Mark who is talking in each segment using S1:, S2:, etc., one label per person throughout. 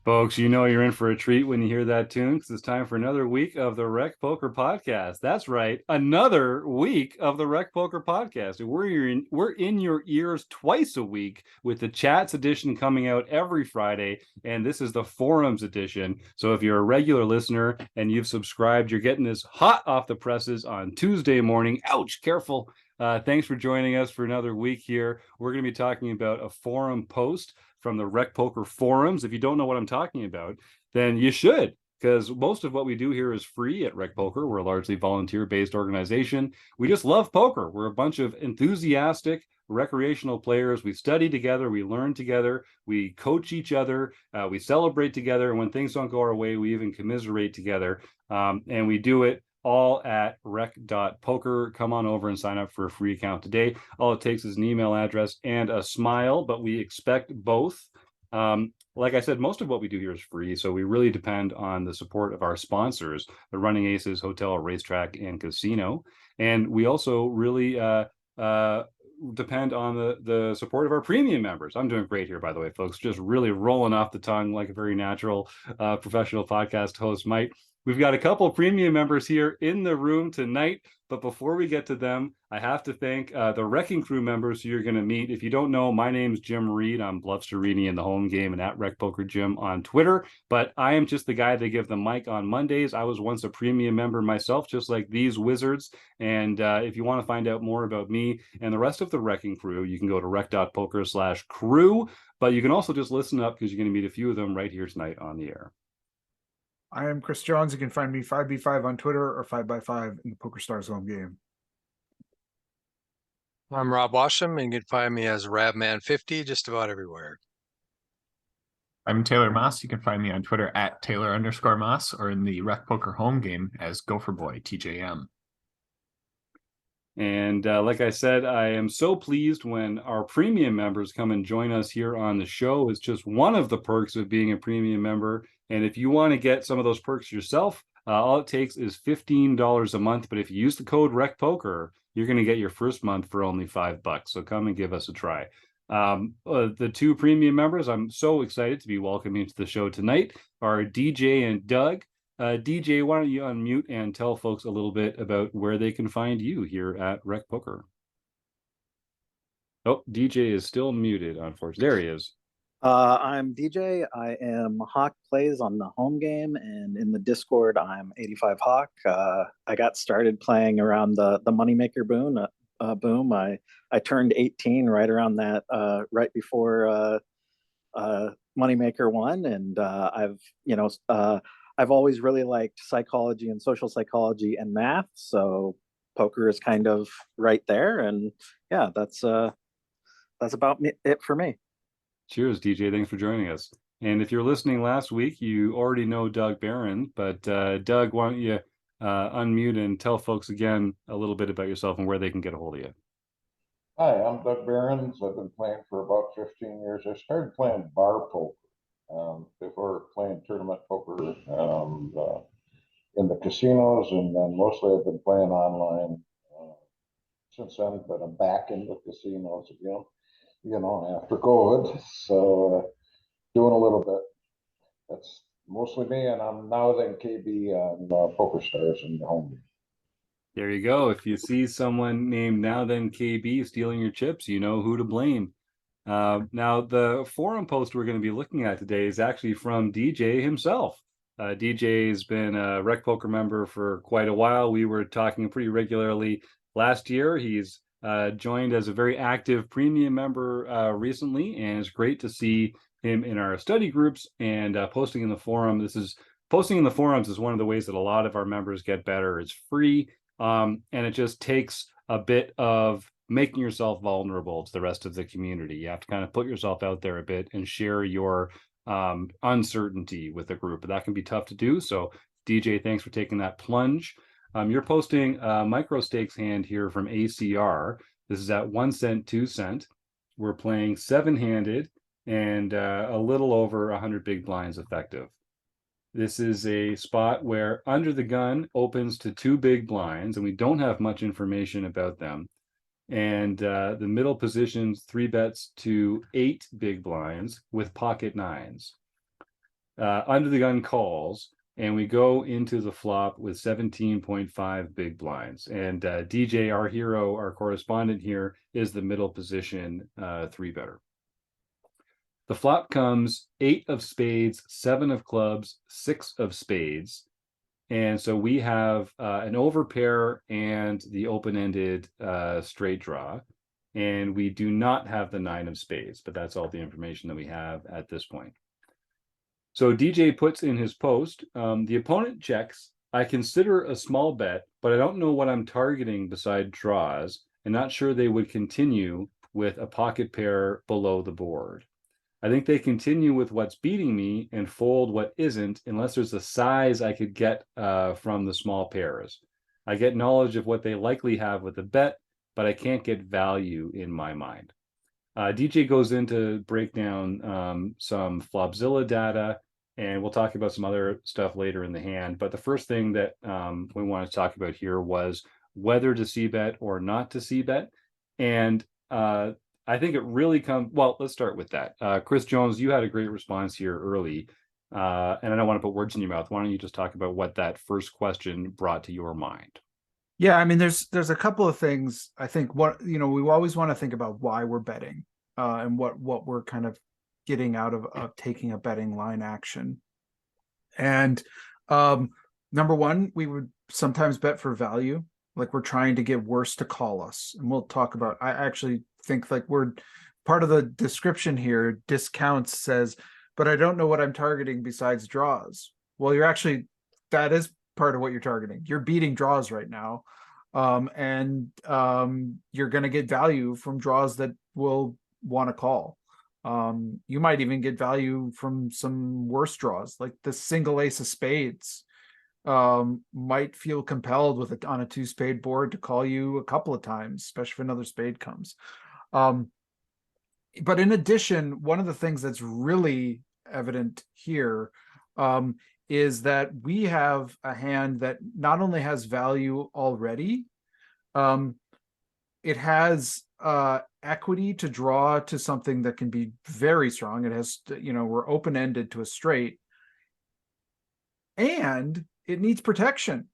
S1: Folks, you know you're in for a treat when you hear that tune because it's time for another week of the Rec Poker Podcast. That's right, another week of the Rec Poker Podcast. We're in your ears twice a week with the Chats edition coming out every Friday, and this is the Forums edition. So if you're a regular listener and you've subscribed, you're getting this hot off the presses on Tuesday morning. Ouch, careful. Thanks for joining us for another week here. We're going to be talking about a forum post from the Rec Poker forums. If you don't know what I'm talking about, then you should, because most of what we do here is free at Rec Poker. We're a largely volunteer-based organization. We just love poker. We're a bunch of enthusiastic recreational players. We study together, we learn together, we coach each other, we celebrate together, and when things don't go our way, we even commiserate together. And we do it all at rec.poker. Come on over and sign up for a free account today. All it takes is an email address and a smile, but we expect both. Like I said, most of what we do here is free, so we really depend on the support of our sponsors, the Running Aces Hotel, Racetrack, and Casino. And we also really depend on the support of our premium members. I'm doing great here, by the way, folks. Just really rolling off the tongue like a very natural professional podcast host might. We've got a couple premium members here in the room tonight, but before we get to them, I have to thank the Wrecking Crew members who you're going to meet. If you don't know, my name's Jim Reed. I'm Bluffsterini in the home game and at Rec Poker Jim on Twitter, but I am just the guy they give the mic on Mondays. I was once a premium member myself, just like these wizards. And if you want to find out more about me and the rest of the Wrecking Crew, you can go to rec.poker/crew, but you can also just listen up because you're going to meet a few of them right here tonight on the air.
S2: I am Chris Jones. You can find me 5B5 on Twitter or 5x5 in the PokerStars home game.
S3: I'm Rob Washam, and you can find me as Rabman50 just about everywhere.
S4: I'm Taylor Moss. You can find me on Twitter at Taylor_Moss or in the Rec Poker home game as Gopher Boy TJM.
S1: And like I said, I am so pleased when our premium members come and join us here on the show. It's just one of the perks of being a premium member. And if you want to get some of those perks yourself, all it takes is $15 a month. But if you use the code RECPOKER, you're going to get your first month for only $5. So come and give us a try. The two premium members I'm so excited to be welcoming to the show tonight are DJ and Doug. DJ, why don't you unmute and tell folks a little bit about where they can find you here at Rec Poker? Oh, DJ is still muted, unfortunately. There he is.
S5: I'm DJ. I am Hawk Plays on the home game, and in the Discord, I'm 85 Hawk. I got started playing around the Moneymaker boom. I turned 18 right around that, right before Moneymaker 1, and I've always really liked psychology and social psychology and math, so poker is kind of right there, and yeah, that's about it for me.
S1: Cheers, DJ. Thanks for joining us. And if you're listening last week, you already know Doug Barron, but Doug, why don't you unmute and tell folks again a little bit about yourself and where they can get a hold of you.
S6: Hi, I'm Doug Behrens. I've been playing for about 15 years. I started playing bar poker before playing tournament poker in the casinos, and then mostly I've been playing online since then, but I'm back in the casinos again, after COVID. So doing a little bit. That's mostly me, and I'm now then KB on PokerStars in the home game.
S1: There you go. If you see someone named Now Then KB stealing your chips, you know who to blame. Now, the forum post we're going to be looking at today is actually from DJ himself. DJ has been a Rec Poker member for quite a while. We were talking pretty regularly last year. He's joined as a very active premium member recently, and it's great to see him in our study groups and posting in the forum. Posting in the forums is one of the ways that a lot of our members get better. It's free, and it just takes a bit of making yourself vulnerable to the rest of the community. You have to kind of put yourself out there a bit and share your uncertainty with the group. But that can be tough to do. So DJ, thanks for taking that plunge. You're posting a micro stakes hand here from ACR. This is at 1 cent, 2 cent. We're playing 7-handed and a little over 100 big blinds effective. This is a spot where Under the Gun opens to 2 big blinds, and we don't have much information about them. And the middle positions 3 bets to 8 big blinds with pocket nines. under the gun calls, and we go into the flop with 17.5 big blinds. And DJ, our hero, our correspondent here, is the middle position 3-better. The flop comes 8 of spades, 7 of clubs, 6 of spades. And so we have an overpair and the open-ended straight draw. And we do not have the 9 of spades, but that's all the information that we have at this point. So DJ puts in his post, the opponent checks. I consider a small bet, but I don't know what I'm targeting beside draws, and not sure they would continue with a pocket pair below the board. I think they continue with what's beating me and fold what isn't, unless there's a size I could get from the small pairs. I get knowledge of what they likely have with a bet, but I can't get value in my mind. DJ goes in to break down some Flopzilla data, and we'll talk about some other stuff later in the hand. But the first thing that we wanted to talk about here was whether to c-bet or not to c-bet. And I think it really comes, well, let's start with that. Chris Jones, you had a great response here early, and I don't want to put words in your mouth. Why don't you just talk about what that first question brought to your mind?
S2: Yeah, I mean, there's a couple of things. I think we always want to think about why we're betting, and what we're kind of getting out of taking a betting line action. And number one, we would sometimes bet for value, like we're trying to get worse to call us. And we'll talk about, I actually think like we're part of the description here, discounts says, but I don't know what I'm targeting besides draws. Well, that is part of what you're targeting. You're beating draws right now. And you're going to get value from draws that will want to call. You might even get value from some worse draws, like the single ace of spades might feel compelled on a 2-spade board to call you a couple of times, especially if another spade comes. But in addition, one of the things that's really evident here is that we have a hand that not only has value already, it has equity to draw to something that can be very strong. It has, we're open-ended to a straight, and it needs protection.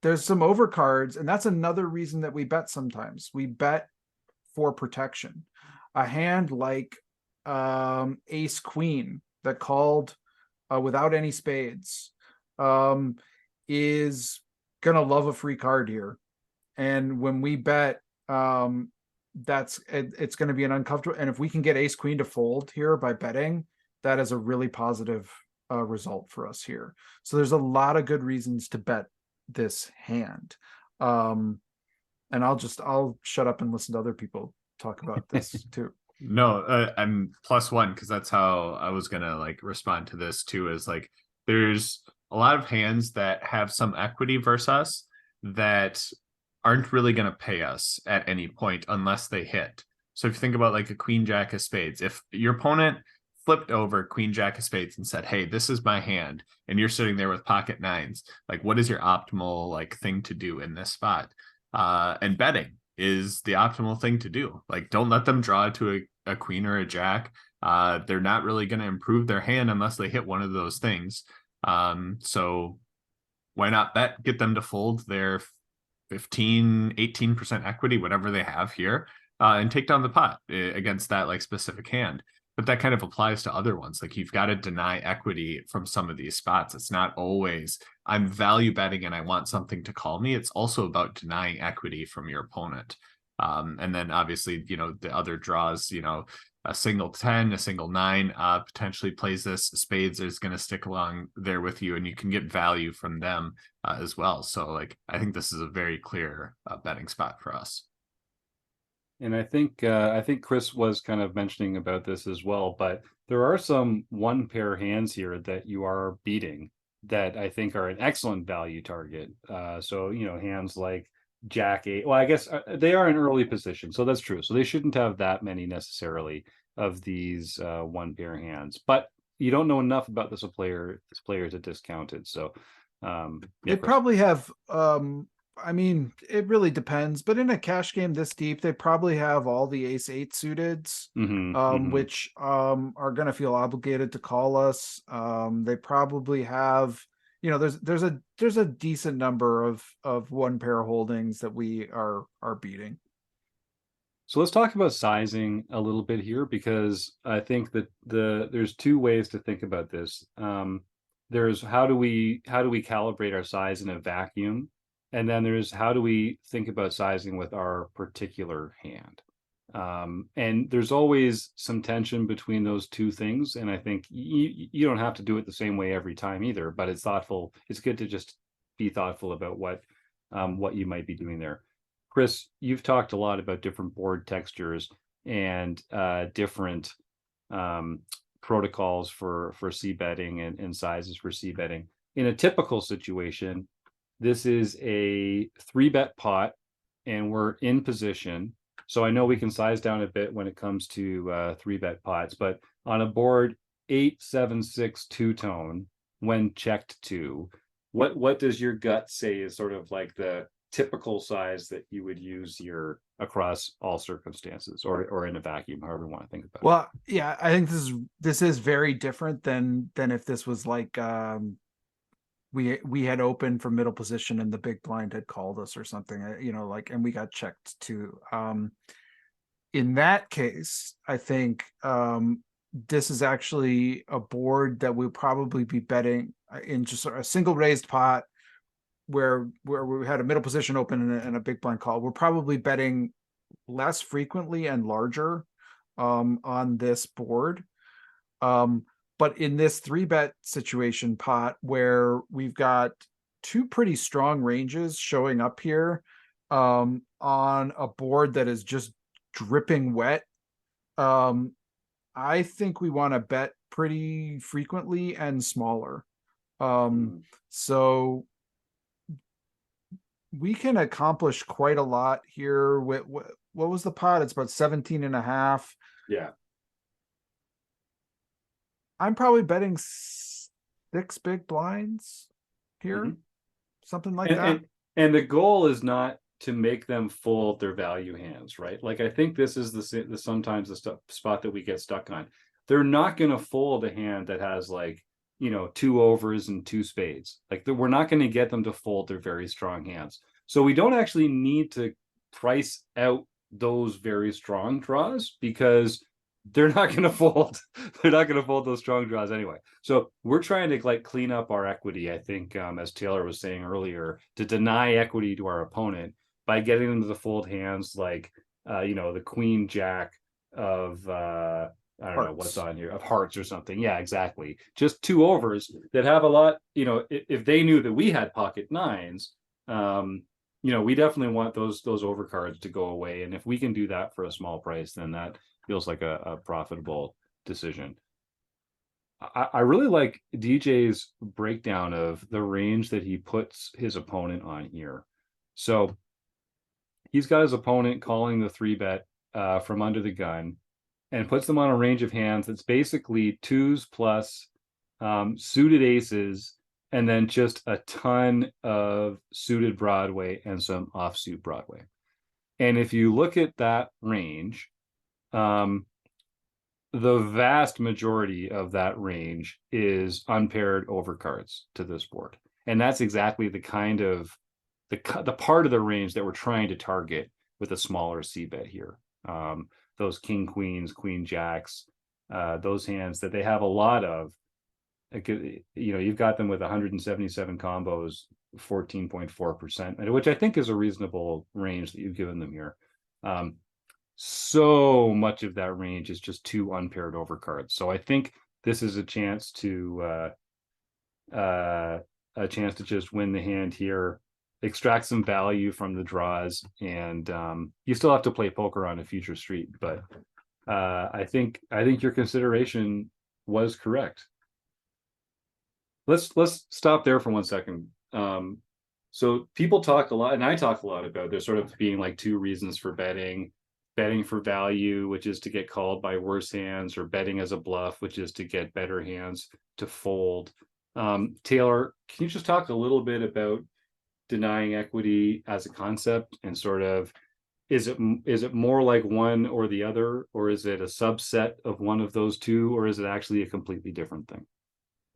S2: There's some overcards, and that's another reason that we bet sometimes. We bet for protection. A hand like ace queen that called without any spades is gonna love a free card here. And when we bet, it's going to be an uncomfortable. And if we can get ace queen to fold here by betting, that is a really positive result for us here. So there's a lot of good reasons to bet this hand. And I'll shut up and listen to other people talk about this too.
S4: No, I'm +1 because that's how I was gonna like respond to this too. Is like there's a lot of hands that have some equity versus us that aren't really going to pay us at any point unless they hit. So if you think about like a queen jack of spades, if your opponent flipped over queen jack of spades and said, hey, this is my hand, and you're sitting there with pocket nines, like what is your optimal like thing to do in this spot? And betting is the optimal thing to do. Like don't let them draw to a queen or a jack. They're not really going to improve their hand unless they hit one of those things. So why not bet, get them to fold their 15-18% equity, whatever they have here, and take down the pot against that like specific hand. But that kind of applies to other ones. Like you've got to deny equity from some of these spots. It's not always I'm value betting and I want something to call me. It's also about denying equity from your opponent. And then obviously, the other draws, a single 10, a single 9 potentially plays this. Spades is going to stick along there with you, and you can get value from them as well. So like, I think this is a very clear betting spot for us.
S1: And I think Chris was kind of mentioning about this as well, but there are some 1-pair hands here that you are beating that I think are an excellent value target. So, hands like Jack 8, well, I guess they are in early position, so that's true. So they shouldn't have that many necessarily of these 1-pair hands, but you don't know enough about this player to discount it. So
S2: they probably have I mean, it really depends, but in a cash game this deep, they probably have all the ace eight suiteds, which are going to feel obligated to call us. They probably have, you know, there's a decent number of one pair holdings that we are beating.
S1: So let's talk about sizing a little bit here, because I think that there's two ways to think about this. There's how do we calibrate our size in a vacuum, and then there's how do we think about sizing with our particular hand. And there's always some tension between those two things, and I think you don't have to do it the same way every time either, but it's thoughtful. It's good to just be thoughtful about what you might be doing there. Chris, you've talked a lot about different board textures and different protocols for c betting and sizes for c betting. In a typical situation, this is a 3-bet pot, and we're in position. So I know we can size down a bit when it comes to 3-bet pots, but on a board 8-7-6 two-tone, when checked to, what does your gut say is sort of like the typical size that you would use here across all circumstances, or in a vacuum, however you want to think about it?
S2: Well, yeah, I think this is very different than if this was like we had opened from middle position and the big blind had called us or something, you know, like, and we got checked too. In that case, I think this is actually a board that we'll probably be betting in just a single raised pot where we had a middle position open and a big blind call. We're probably betting less frequently and larger on this board. But in this 3-bet situation pot where we've got two pretty strong ranges showing up here on a board that is just dripping wet, I think we want to bet pretty frequently and smaller. So we can accomplish quite a lot here. What was the pot? It's about 17 and a half.
S1: Yeah.
S2: I'm probably betting 6 big blinds here, something like that.
S1: And the goal is not to make them fold their value hands, right? Like, I think this is the sometimes the spot that we get stuck on. They're not going to fold a hand that has, like, you know, 2 overs and 2 spades. Like, we're not going to get them to fold their very strong hands. So we don't actually need to price out those very strong draws, because they're not going to fold. They're not going to fold those strong draws anyway. So we're trying to, like, clean up our equity, I think, as Taylor was saying earlier, to deny equity to our opponent by getting them to the fold hands, like, you know, the queen jack of I don't know what's on here, of hearts or something. Yeah, exactly. Just 2 overs that have a lot, you know, if they knew that we had pocket nines, you know, we definitely want those overcards to go away. And if we can do that for a small price, then that feels like a profitable decision. I really like DJ's breakdown of the range that he puts his opponent on here. So he's got his opponent calling the 3-bet from under the gun, and puts them on a range of hands that's basically 2s plus suited aces, and then just a ton of suited Broadway and some offsuit Broadway. And if you look at that range, the vast majority of that range is unpaired overcards to this board. And that's exactly the kind of the part of the range that we're trying to target with a smaller c-bet here. Those king queens, queen jacks, those hands that they have a lot of. You know, you've got them with 177 combos, 14.4%, which I think is a reasonable range that you've given them here. So much of that range is just 2 unpaired overcards. So I think this is a chance to just win the hand here, extract some value from the draws, and you still have to play poker on a future street. But I think your consideration was correct. Let's stop there for 1 second. So people talk a lot, and I talk a lot about there sort of being like 2 reasons for betting for value, which is to get called by worse hands, or betting as a bluff, which is to get better hands to fold. Taylor, can you just talk a little bit about, denying equity as a concept, and sort of is it more like one or the other, or is it a subset of one of those two, or is it actually a completely different thing?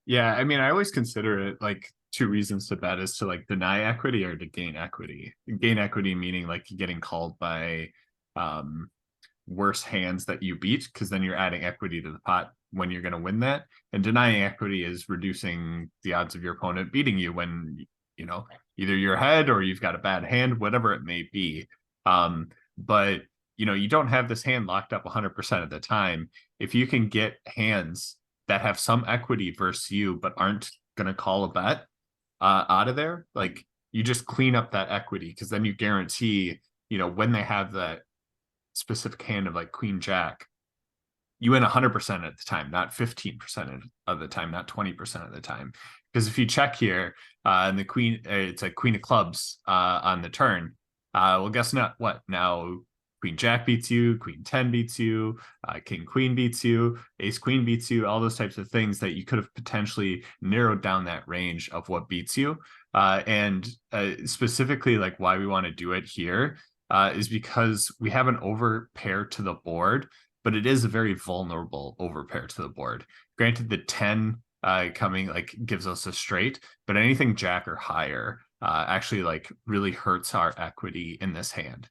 S4: Yeah, I mean, I always consider it like two reasons to bet is to like deny equity or to gain equity. Gain equity meaning like getting called by worse hands that you beat, because then you're adding equity to the pot when you're going to win that. And denying equity is reducing the odds of your opponent beating you when, you know, either you're ahead or you've got a bad hand, whatever it may be. But you know, you don't have this hand locked up 100% of the time. If you can get hands that have some equity versus you, but aren't going to call a bet out of there, like you just clean up that equity, because then you guarantee, you know, when they have that specific hand of like Queen Jack, you win 100% at the time, not 15% of the time, not 20% of the time. Because if you check here, and the queen, it's a Queen of Clubs on the turn. Well, guess not what? Now Queen Jack beats you, Queen 10 beats you, King Queen beats you, Ace Queen beats you, all those types of things that you could have potentially narrowed down that range of what beats you. And specifically, like why we want to do it here is because we have an overpair to the board, but it is a very vulnerable overpair to the board. Granted, the 10 coming like gives us a straight, but anything Jack or higher actually like really hurts our equity in this hand.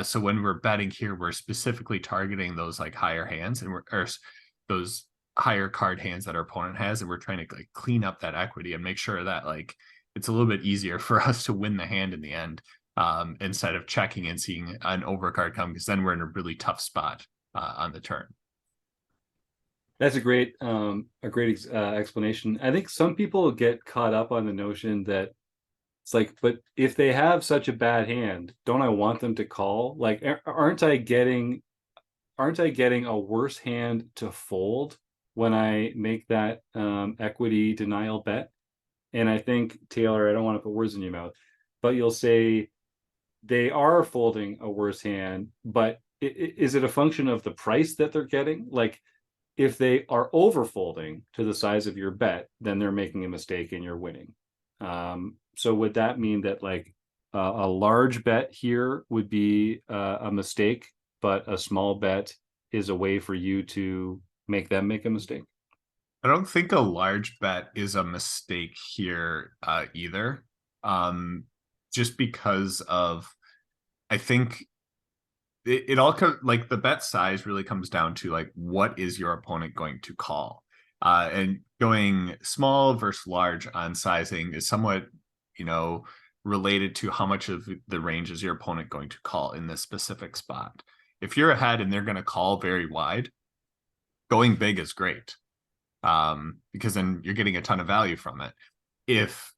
S4: So when we're betting here, we're specifically targeting those like higher hands, and or those higher card hands that our opponent has, and we're trying to like clean up that equity and make sure that like it's a little bit easier for us to win the hand in the end, instead of checking and seeing an overcard come, because then we're in a really tough spot on the turn.
S1: That's a great explanation. I think some people get caught up on the notion that it's like, but if they have such a bad hand, don't I want them to call? Like, aren't I getting a worse hand to fold when I make that equity denial bet? And I think, Taylor, I don't want to put words in your mouth, but you'll say they are folding a worse hand, but is it a function of the price that they're getting? Like, if they are overfolding to the size of your bet, then they're making a mistake and you're winning. So would that mean that like a large bet here would be a mistake, but a small bet is a way for you to make them make a mistake?
S4: I don't think a large bet is a mistake here either. Just because of, I think it all like the bet size really comes down to like what is your opponent going to call, and going small versus large on sizing is somewhat, you know, related to how much of the range is your opponent going to call in this specific spot. If you're ahead and they're going to call very wide, going big is great, because then you're getting a ton of value from it. If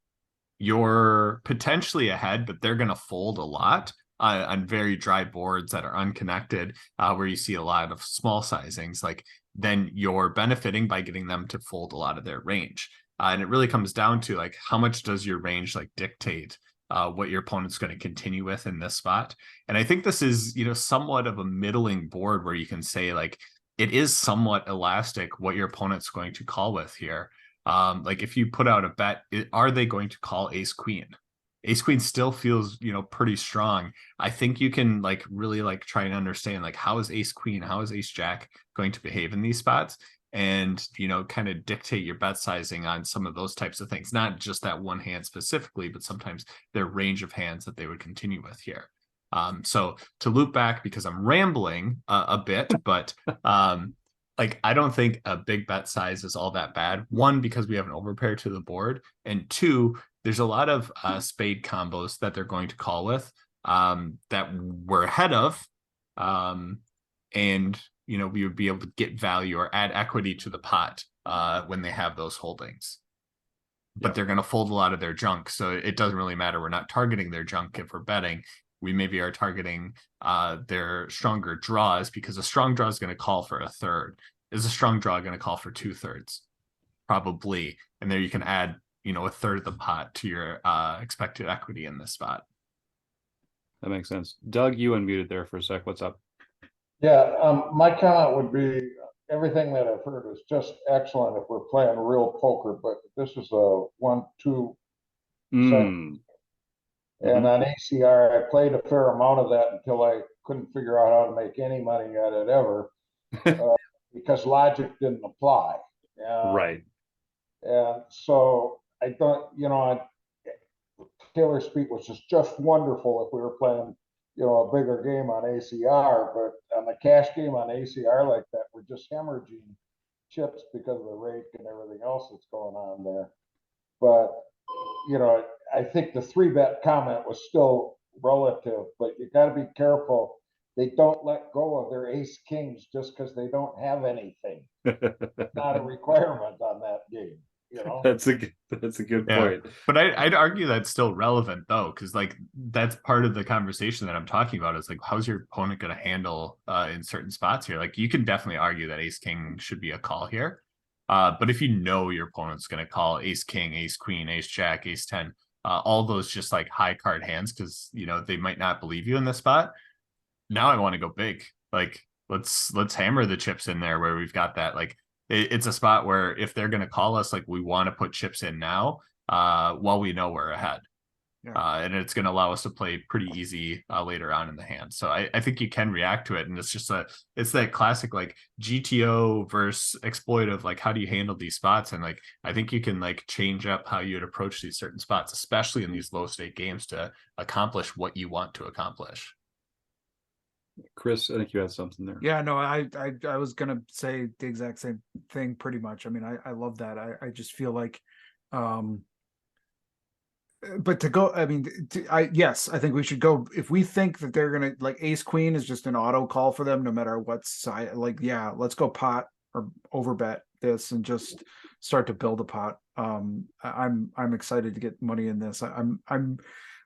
S4: you're potentially ahead, but they're going to fold a lot on very dry boards that are unconnected, where you see a lot of small sizings, like then you're benefiting by getting them to fold a lot of their range. And it really comes down to like, how much does your range like dictate what your opponent's going to continue with in this spot? And I think this is, you know, somewhat of a middling board where you can say like, it is somewhat elastic what your opponent's going to call with here. Like if you put out a bet, are they going to call Ace Queen? Ace Queen still feels, you know, pretty strong. I think you can like really like try and understand like, how is Ace Queen, how is Ace Jack going to behave in these spots, and, you know, kind of dictate your bet sizing on some of those types of things, not just that one hand specifically, but sometimes their range of hands that they would continue with here. So to loop back, because I'm rambling a bit, but like I don't think a big bet size is all that bad. One, because we have an overpair to the board, and two, there's a lot of spade combos that they're going to call with that we're ahead of, and you know, we would be able to get value or add equity to the pot when they have those holdings. But they're going to fold a lot of their junk, so it doesn't really matter. We're not targeting their junk if we're betting. We maybe are targeting their stronger draws, because a strong draw is going to call for a third. Is a strong draw going to call for 2/3? Probably. And there you can add, you know, a third of the pot to your expected equity in this spot.
S1: That makes sense. Doug, you unmuted there for a sec. What's up?
S6: Yeah, my comment would be everything that I've heard is just excellent if we're playing real poker, but this is a 1-2
S1: Mm.
S6: And on ACR, I played a fair amount of that until I couldn't figure out how to make any money at it ever, because logic didn't apply.
S1: Right.
S6: And so I don't, Taylor Speak was just wonderful if we were playing, a bigger game on ACR, but on the cash game on ACR like that, we're just hemorrhaging chips because of the rake and everything else that's going on there. But, I think the 3-bet comment was still relative, but you got to be careful. They don't let go of their ace kings just because they don't have anything. Not a requirement on that game.
S1: That's a good
S4: Yeah.
S1: point.
S4: But I'd argue that's still relevant though, because like that's part of the conversation that I'm talking about is like, how's your opponent going to handle in certain spots here? Like you can definitely argue that ace king should be a call here. But if you know your opponent's going to call ace king, ace queen, ace jack, ace 10, all those just like high card hands, because they might not believe you in this spot. Now I want to go big. Like let's hammer the chips in there where we've got that. Like it's a spot where if they're going to call us, like we want to put chips in now while we know we're ahead.
S2: Yeah.
S4: And it's going to allow us to play pretty easy later on in the hand. So I think you can react to it. And it's that classic like GTO versus exploitive, like how do you handle these spots? And like I think you can like change up how you'd approach these certain spots, especially in these low stake games, to accomplish what you want to accomplish.
S1: Chris, I think you had something there.
S2: Yeah, no, I was gonna say the exact same thing pretty much. I mean, I love that. I just feel like, but to go, I mean, yes, I think we should go if we think that they're gonna like ace queen is just an auto call for them no matter what side. Like, yeah, let's go pot or overbet this and just start to build a pot. I'm excited to get money in this.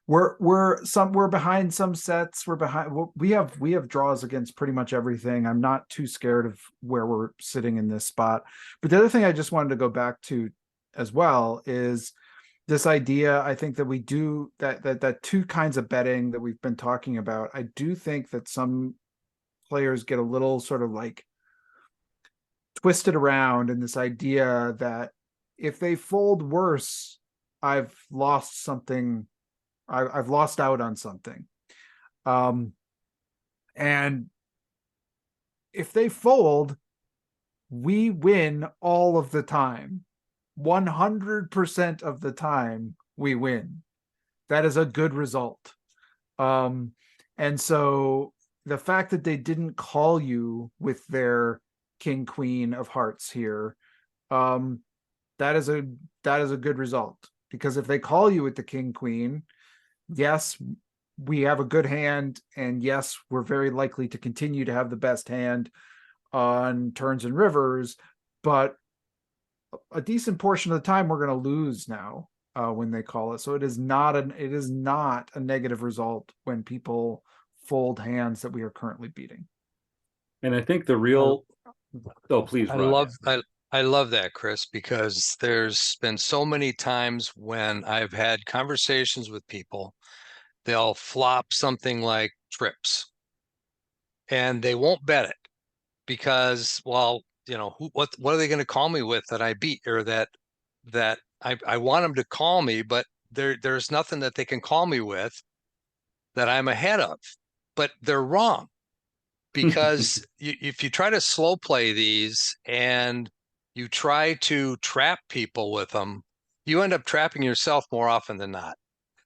S2: We're behind some sets. We have draws against pretty much everything. I'm not too scared of where we're sitting in this spot. But the other thing I just wanted to go back to as well is this idea. I think that we do that two kinds of betting that we've been talking about. I do think that some players get a little sort of like twisted around in this idea that if they fold worse, I've lost something. I've lost out on something. And if they fold, we win all of the time. 100% of the time we win. That is a good result. And so the fact that they didn't call you with their king, queen of hearts here, that is a good result. Because if they call you with the king, queen, yes, we have a good hand, and yes, we're very likely to continue to have the best hand on turns and rivers, but a decent portion of the time we're going to lose now when they call it. So it is not a negative result when people fold hands that we are currently beating.
S1: And I think the real please, Rod.
S3: I love that, Chris, because there's been so many times when I've had conversations with people, they'll flop something like trips and they won't bet it because, well, what are they going to call me with that I beat, or that I want them to call me, but there's nothing that they can call me with that I'm ahead of. But they're wrong, because if you try to slow play these and you try to trap people with them, you end up trapping yourself more often than not.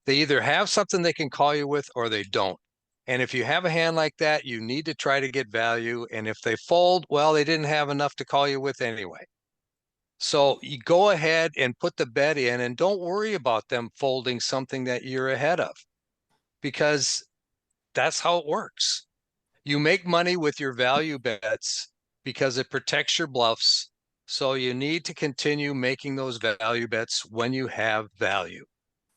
S3: They either have something they can call you with or they don't. And if you have a hand like that, you need to try to get value. And if they fold, well, they didn't have enough to call you with anyway. So you go ahead and put the bet in and don't worry about them folding something that you're ahead of, because that's how it works. You make money with your value bets because it protects your bluffs. So you need to continue making those value bets when you have value.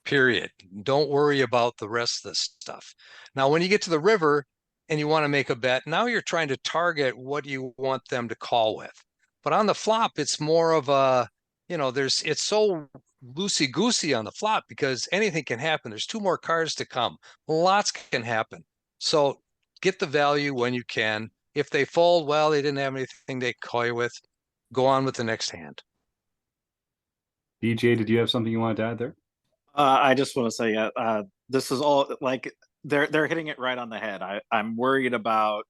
S3: Period. Don't worry about the rest of the stuff. Now, when you get to the river and you want to make a bet, now you're trying to target what you want them to call with. But on the flop, it's more of a, it's so loosey-goosey on the flop because anything can happen. There's 2 more cards to come. Lots can happen. So get the value when you can. If they fold, well, they didn't have anything they call you with. Go on with the next hand.
S1: DJ, did you have something you wanted to add there?
S5: I just want to say, this is all like they're hitting it right on the head. I'm worried about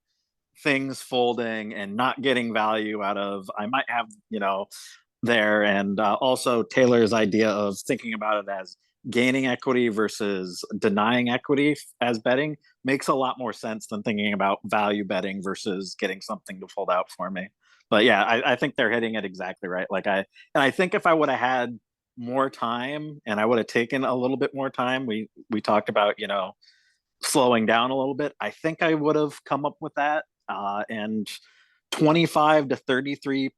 S5: things folding and not getting value out of. I might have, there, and also Taylor's idea of thinking about it as gaining equity versus denying equity as betting makes a lot more sense than thinking about value betting versus getting something to fold out for me. But yeah, I think they're hitting it exactly right. I think if I would have had more time and I would have taken a little bit more time, we talked about, slowing down a little bit. I think I would have come up with that. And 25 to 33%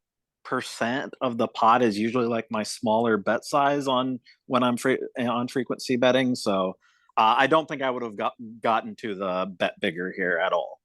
S5: of the pot is usually like my smaller bet size on when I'm on frequency betting. So I don't think I would have gotten to the bet bigger here at all.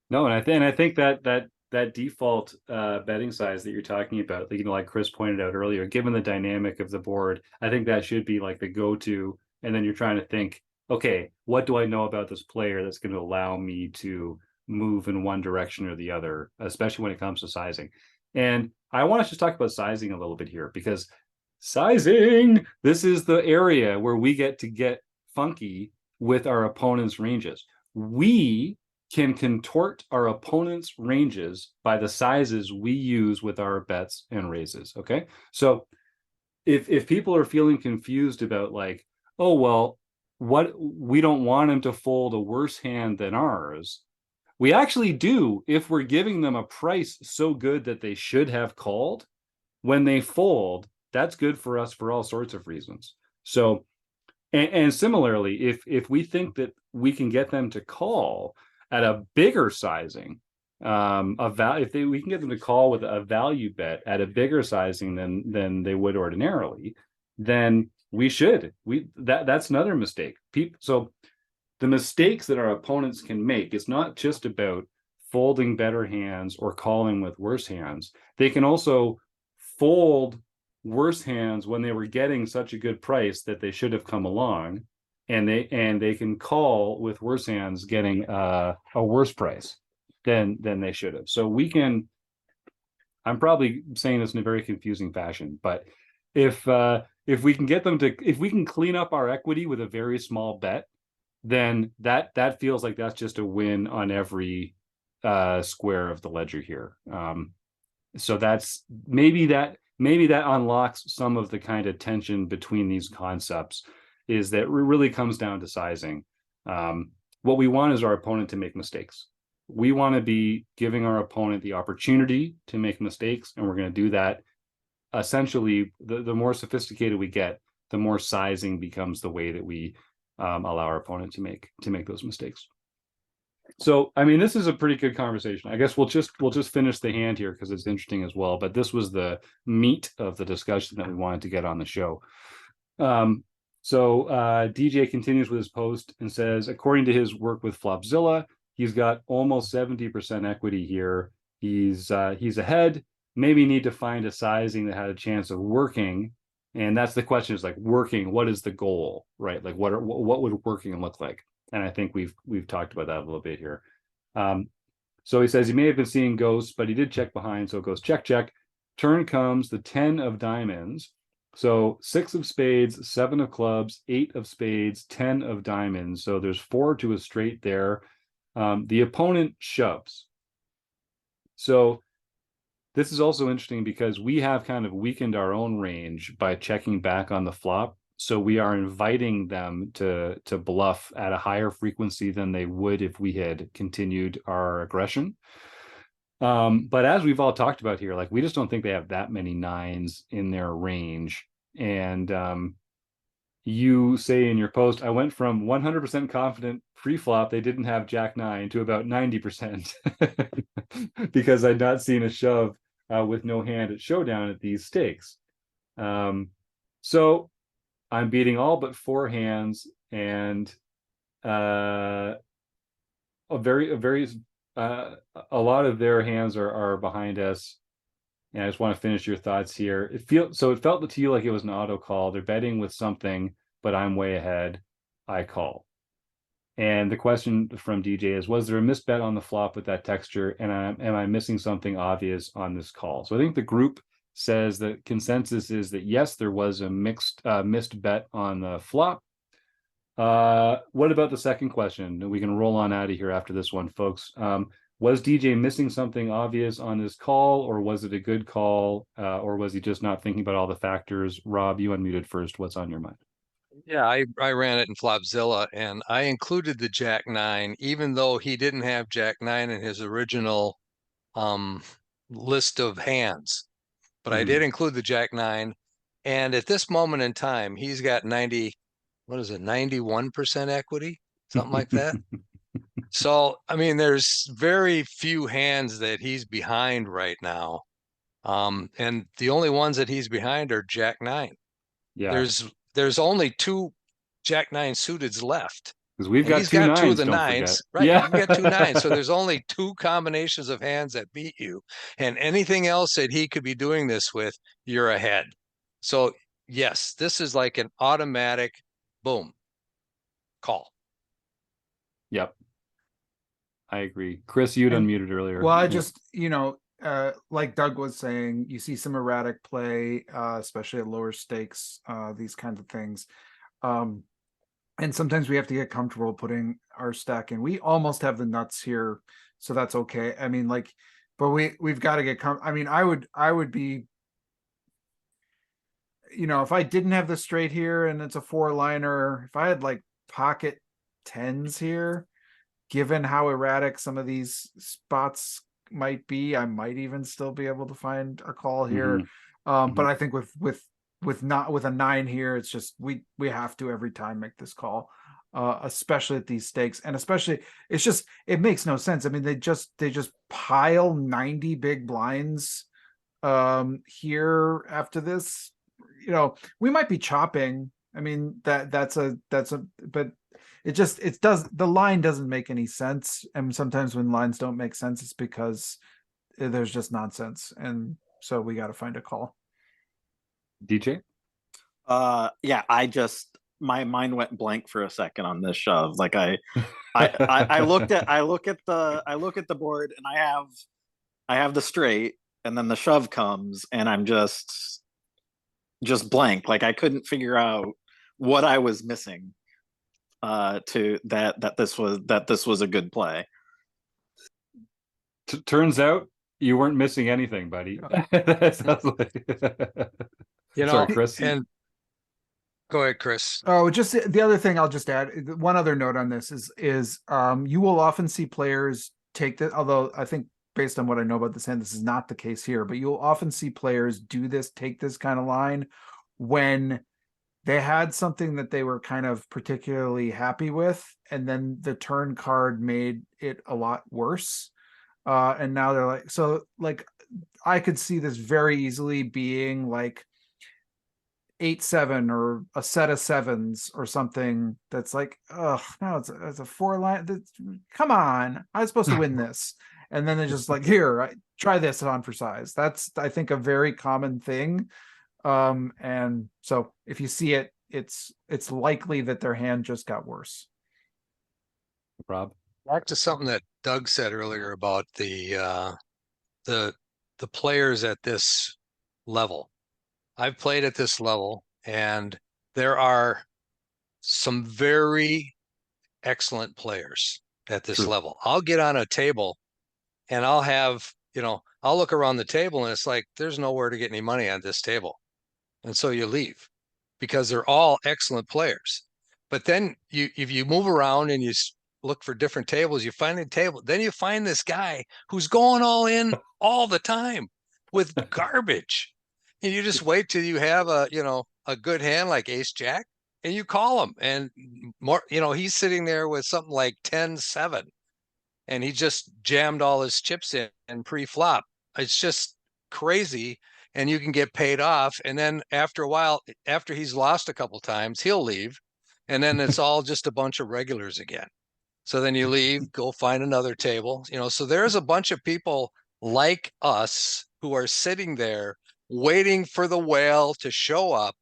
S1: No, and I think that default betting size that you're talking about, like Chris pointed out earlier, given the dynamic of the board, I think that should be like the go-to. And then you're trying to think, okay, what do I know about this player that's going to allow me to move in one direction or the other, especially when it comes to sizing. And I want to just talk about sizing a little bit here, because sizing, this is the area where we get to get funky with our opponent's ranges. We can contort our opponent's ranges by the sizes we use with our bets and raises. Okay, so if people are feeling confused about like, oh well, what, we don't want him to fold a worse hand than ours, we actually do if we're giving them a price so good that they should have called. When they fold, that's good for us for all sorts of reasons. So, and similarly, if we think that we can get them to call at a bigger sizing, we can get them to call with a value bet at a bigger sizing than they would ordinarily, then we should. That's another mistake. So the mistakes that our opponents can make is not just about folding better hands or calling with worse hands. They can also fold worse hands when they were getting such a good price that they should have come along, and they can call with worse hands getting a worse price than they should have. So we can, I'm probably saying this in a very confusing fashion, but if we can get them to, if we can clean up our equity with a very small bet, then that feels like that's just a win on every square of the ledger here. So that's maybe that unlocks some of the kind of tension between these concepts, is that it really comes down to sizing. What we want is our opponent to make mistakes. We want to be giving our opponent the opportunity to make mistakes, and we're going to do that. Essentially, the more sophisticated we get, the more sizing becomes the way that we allow our opponent to make those mistakes. So, I mean, this is a pretty good conversation. I guess we'll just finish the hand here because it's interesting as well. But this was the meat of the discussion that we wanted to get on the show. So DJ continues with his post and says, according to his work with Flopzilla, he's got almost 70% equity here. He's ahead. Maybe need to find a sizing that had a chance of working. And that's the question, is like, working, what is the goal, right? Like what would working look like? And I think we've talked about that a little bit here. So he says he may have been seeing ghosts, but he did check behind. So it goes check, check. Turn comes the 10 of diamonds. So 6 of spades, 7 of clubs, 8 of spades, 10 of diamonds. So there's 4 to a straight there. The opponent shoves. So this is also interesting because we have kind of weakened our own range by checking back on the flop. So we are inviting them to bluff at a higher frequency than they would if we had continued our aggression. But as we've all talked about here, like, we just don't think they have that many nines in their range. And you say in your post, I went from 100% confident pre-flop they didn't have Jack 9 to about 90% because I'd not seen a shove with no hand at showdown at these stakes. So I'm beating all but 4 hands, and a lot of their hands are behind us. And I just want to finish your thoughts here. It felt to you like it was an auto call. They're betting with something, but I'm way ahead. I call. And the question from DJ is, was there a misbet on the flop with that texture? And am I missing something obvious on this call? So I think the group says that consensus is that yes, there was a missed bet on the flop. What about the second question? We can roll on out of here after this one, folks. Was DJ missing something obvious on his call, or was it a good call, or was he just not thinking about all the factors? Rob, you unmuted first. What's on your mind?
S3: Yeah, I ran it in Flopzilla, and I included the Jack 9, even though he didn't have Jack 9 in his original list of hands. But I did include the Jack 9. And at this moment in time, he's got 91% equity, something like that. So, I mean, there's very few hands that he's behind right now. And the only ones that he's behind are Jack 9.
S1: Yeah.
S3: There's only 2 Jack 9 suiteds left.
S1: Because we've
S3: And
S1: got
S3: he's
S1: two
S3: got
S1: nines,
S3: 2 of the
S1: don't
S3: nines,
S1: forget.
S3: right?
S1: Yeah.
S3: You've got 2 nines. So there's only 2 combinations of hands that beat you. And anything else that he could be doing this with, you're ahead. So yes, this is like an automatic boom call.
S1: Yep. I agree. Chris, you'd
S2: And-
S1: unmuted earlier.
S2: Well, I
S1: Yeah.
S2: just, like Doug was saying, you see some erratic play, especially at lower stakes, these kinds of things. And sometimes we have to get comfortable putting our stack in. We almost have the nuts here, so that's okay. I mean, like, but we've got to get I mean, I would be, if I didn't have the straight here and it's a 4-liner, if I had like pocket tens here, given how erratic some of these spots might be, I might even still be able to find a call here. But I think with a 9 here, it's just we have to every time make this call, especially at these stakes, and especially it makes no sense. I mean, they just pile 90 big blinds here after this. We might be chopping. I mean, that's a but the line doesn't make any sense. And sometimes when lines don't make sense, it's because there's just nonsense. And so we got to find a call.
S1: DJ?
S5: Yeah, my mind went blank for a second on this shove. Like I look at the board, and I have the straight, and then the shove comes, and I'm just blank. Like I couldn't figure out what I was missing to that this was a good play.
S1: Turns out you weren't missing anything, buddy. Sorry, Chris.
S3: And go ahead, Chris.
S2: Oh, just the other thing I'll just add, one other note on this is you will often see players take that, although I think based on what I know about this hand, this is not the case here, but you'll often see players take this kind of line when they had something that they were kind of particularly happy with, and then the turn card made it a lot worse. And now they're like, so like, I could see this very easily being like 8-7 or a set of 7s or something that's like, oh no, it's a 4-line. Come on, I was supposed to win this. And then they're just like, here, try this on for size. That's, I think, a very common thing. And so if you see it, it's likely that their hand just got worse.
S1: Rob?
S3: Back to something that Doug said earlier about the players at this level. I've played at this level, and there are some very excellent players at this level. I'll get on a table and I'll have, I'll look around the table and it's like, there's nowhere to get any money on this table. And so you leave because they're all excellent players. But then if you move around and you look for different tables, you find a table, then you find this guy who's going all in all the time with garbage. And you just wait till you have a good hand like Ace Jack, and you call him. And more, he's sitting there with something like 10-7, and he just jammed all his chips in pre-flop. It's just crazy, and you can get paid off. And then after a while, after he's lost a couple times, he'll leave, and then it's all just a bunch of regulars again. So then you leave, go find another table. So there's a bunch of people like us who are sitting there waiting for the whale to show up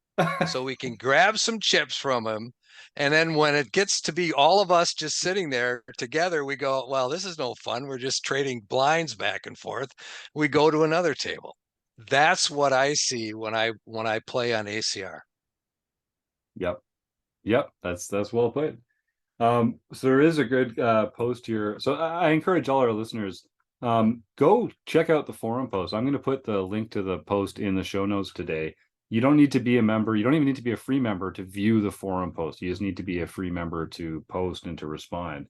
S3: so we can grab some chips from him. And then when it gets to be all of us just sitting there together, we go, well, this is no fun. We're just trading blinds back and forth. We go to another table. That's what I see when I play on ACR.
S1: Yep, that's well put. So there is a good post here. So I encourage all our listeners, go check out the forum post. I'm going to put the link to the post in the show notes today. You don't need to be a member. You don't even need to be a free member to view the forum post. You just need to be a free member to post and to respond.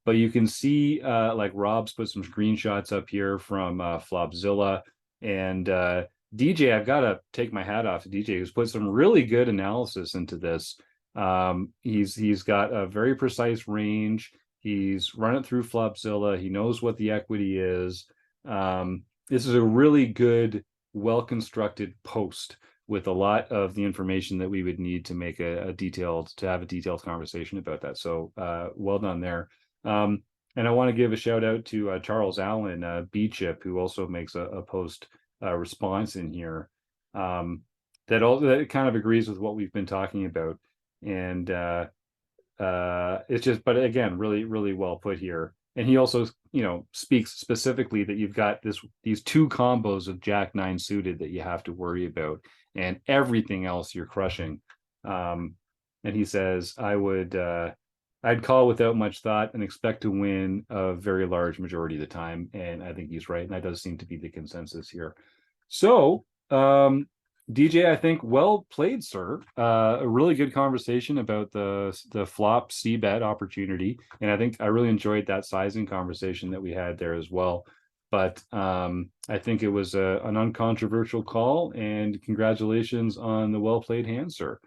S1: But you can see, like Rob's put some screenshots up here from Flopzilla, and DJ. I've got to take my hat off to DJ, who's put some really good analysis into this. He's got a very precise range. He's run it through Flopzilla. He knows what the equity is. This is a really good, well-constructed post with a lot of the information that we would need to make have a detailed conversation about that. So well done there. And I want to give a shout out to Charles Allen, B-Chip, who also makes a post response in here that kind of agrees with what we've been talking about. And it's just, but again, really, really well put here. And he also, speaks specifically that you've got these two combos of Jack 9 suited that you have to worry about, and everything else you're crushing. And he says, I'd call without much thought and expect to win a very large majority of the time. And I think he's right. And that does seem to be the consensus here. So, DJ, I think well played, sir. A really good conversation about the flop c-bet opportunity, and I think I really enjoyed that sizing conversation that we had there as well. But I think it was an uncontroversial call, and congratulations on the well played hand, sir.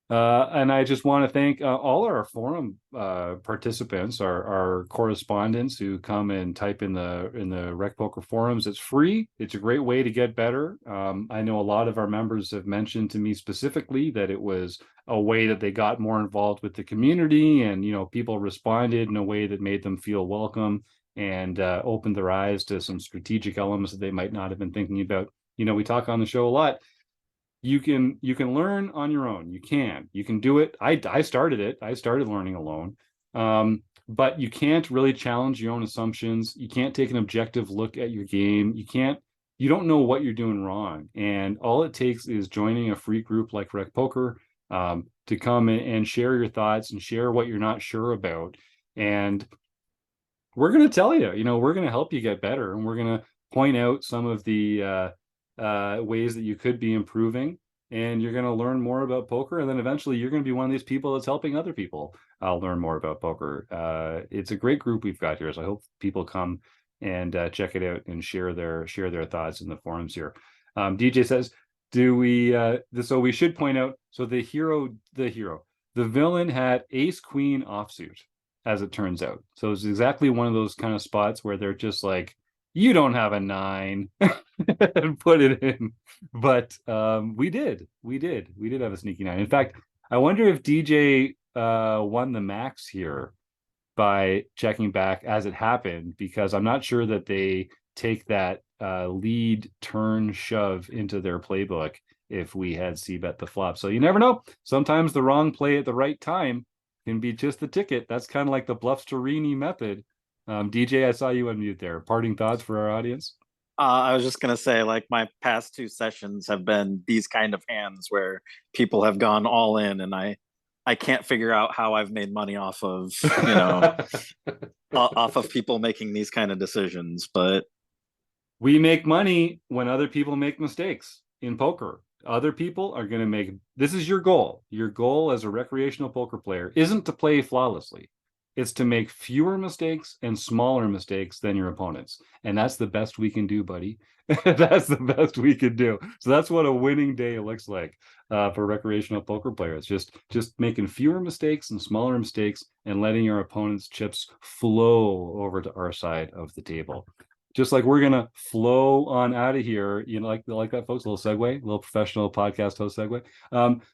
S1: And I just want to thank all our forum participants, our correspondents who come and type in the Rec Poker forums. It's free. It's a great way to get better. I know a lot of our members have mentioned to me specifically that it was a way that they got more involved with the community, and people responded in a way that made them feel welcome and opened their eyes to some strategic elements that they might not have been thinking about. We talk on the show a lot. You can learn on your own. You can do it. I started it. I started learning alone. But you can't really challenge your own assumptions. You can't take an objective look at your game. You don't know what you're doing wrong. And all it takes is joining a free group like Rec Poker to come and share your thoughts and share what you're not sure about. And we're going to tell you, we're going to help you get better, and we're going to point out some of the ways that you could be improving, and you're going to learn more about poker, and then eventually you're going to be one of these people that's helping other people learn more about poker. It's a great group we've got here, so I hope people come and check it out and share their thoughts in the forums here. DJ says, so we should point out, so the villain had ace queen offsuit, as it turns out. So it's exactly one of those kind of spots where they're just like, you don't have a 9 and put it in. But we did have a sneaky 9. In fact, I wonder if DJ won the max here by checking back as it happened, because I'm not sure that they take that lead turn shove into their playbook if we had c-bet the flop. So you never know. Sometimes the wrong play at the right time can be just the ticket. That's kind of like the Bluffsterini method. DJ, I saw you unmute there. Parting thoughts for our audience?
S5: I was just going to say, like, my past 2 sessions have been these kind of hands where people have gone all in, and I can't figure out how I've made money off of, off of people making these kind of decisions. But
S1: we make money when other people make mistakes in poker. Other people are going to make, this is your goal. Your goal as a recreational poker player isn't to play flawlessly. It's to make fewer mistakes and smaller mistakes than your opponents. And that's the best we can do, buddy. That's the best we can do. So that's what a winning day looks like for recreational poker players. Just making fewer mistakes and smaller mistakes and letting your opponent's chips flow over to our side of the table. Just like we're going to flow on out of here. Like that, folks? A little segue, a little professional podcast host segue.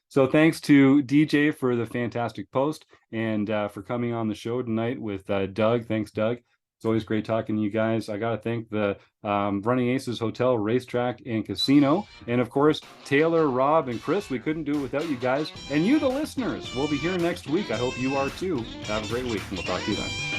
S1: So thanks to DJ for the fantastic post, and for coming on the show tonight with Doug. Thanks, Doug. It's always great talking to you guys. I got to thank the Running Aces Hotel, Racetrack, and Casino. And of course, Taylor, Rob, and Chris. We couldn't do it without you guys. And you, the listeners. We'll be here next week. I hope you are too. Have a great week, and we'll talk to you then.